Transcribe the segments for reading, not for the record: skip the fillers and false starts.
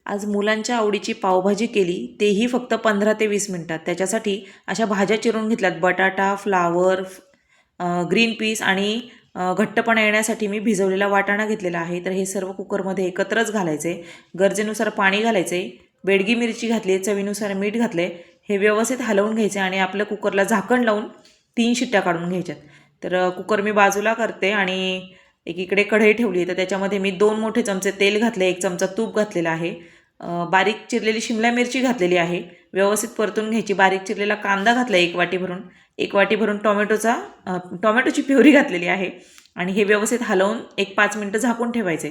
आज मुलांच्या आवडीची पावभाजी केली, तेही फक्त 15 ते 20 मिनिटात. त्याच्यासाठी अशा भाज्या चिरून घेतल्यात. बटाटा, फ्लावर, ग्रीन पीस आणि घट्टपणा येण्यासाठी मी भिजवलेला वाटाणा घेतलेला आहे. तर हे सर्व कुकरमध्ये एकत्रच घालायचे. गरजेनुसार पाणी घालायचे. बेडगी मिरची घातली, चवीनुसार मीठ घातले. हे व्यवस्थित हलवून घ्यायचे आणि आपल्या कुकरला झाकण लावून 3 शिट्ट्या काढून घ्यायच्यात. तर कुकर मी बाजूला करते आणि एकीकडे कढई ठेवली. तर त्याच्यामध्ये मी 2 मोठे चमचे तेल घातले, 1 चमचा तूप घातलेला आहे. बारीक चिरलेली शिमला मिरची घातलेली आहे. व्यवस्थित परतून घ्यायची. बारीक चिरलेला कांदा घातला 1 वाटी भरून. 1 वाटी भरून टोमॅटोची प्युरी घातलेली आहे आणि हे व्यवस्थित हलवून 1-5 मिनिटं झाकून ठेवायचे.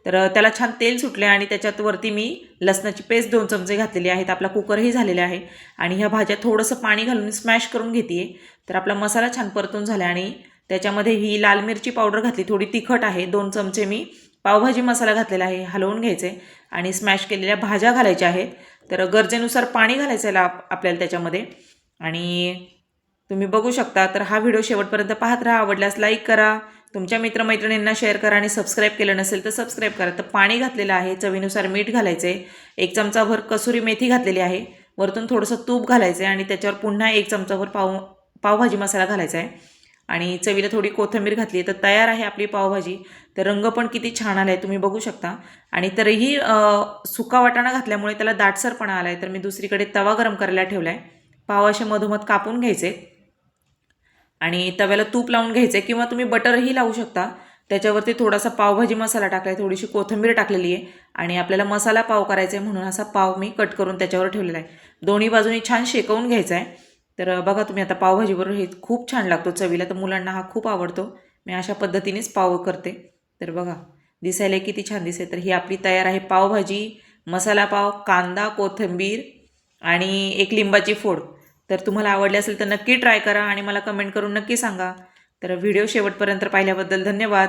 तर त्याला छान तेल सुटले आणि त्याच्यात वरती मी लसणाची पेस्ट 2 चमचे घातलेली आहेत. आपला कुकरही झालेला आहे आणि ह्या भाज्या थोडंसं पाणी घालून स्मॅश करून घेते. तर आपला मसाला छान परतून झाला आणि त्याच्यामध्ये ही लाल मिरची पावडर घातली, थोडी तिखट आहे. 2 चमचे मी पावभाजी मसाला घातलेला आहे. हलवून घ्यायचे आणि स्मॅश केलेल्या भाज्या घालायच्या आहेत. तर गरजेनुसार पाणी घालायचं आहे आपल्याला त्याच्यामध्ये. आणि तुम्ही बघू शकता. तर हा व्हिडिओ शेवटपर्यंत पाहत राहा. आवडल्यास लाईक करा, तुमच्या मित्रमैत्रिणींना शेअर करा आणि सबस्क्राईब केलं नसेल तर सबस्क्राईब करा. तर पाणी घातलेलं आहे. चवीनुसार मीठ घालायचे. 1 चमचाभर कसुरी मेथी घातलेली आहे. वरतून थोडंसं तूप घालायचं आहे आणि त्याच्यावर पुन्हा 1 चमचाभर पावभाजी मसाला घालायचा आहे आणि चवीला थोडी कोथिंबीर घातली. तर तयार आहे आपली पावभाजी. तर रंग पण किती छान आला आहे, तुम्ही बघू शकता. आणि तरीही सुका वाटाणा घातल्यामुळे त्याला दाटसरपणा आला आहे. तर मी दुसरीकडे तवा गरम करायला ठेवला आहे. पाव असे मधोमध कापून घ्यायचे आणि तव्याला तूप लावून घ्यायचे किंवा तुम्ही बटरही लावू शकता. त्याच्यावरती थोडासा पावभाजी मसाला टाकला आहे, थोडीशी कोथिंबीर टाकलेली आहे आणि आपल्याला मसाला पाव करायचा आहे म्हणून असा पाव मी कट करून त्याच्यावर ठेवलेला आहे. दोन्ही बाजूनी छान शेकवून घ्यायचा आहे. तर बघा तुम्ही आता पावभाजीबरोबर हे खूप छान लागतो चवीला. तर मुलांना हा खूप आवडतो. मी अशा पद्धतीनेच पाव करते. तर बघा दिसायला किती छान दिसते. तर ही आपली तयार आहे पावभाजी. मसाला पाव, कांदा, कोथिंबीर आणि 1 लिंबाची फोड. तर तुम्हाला आवडले असेल तर नक्की ट्राय करा आणि मला कमेंट करून नक्की सांगा. तर व्हिडिओ शेवटपर्यंत पाहिल्याबद्दल धन्यवाद.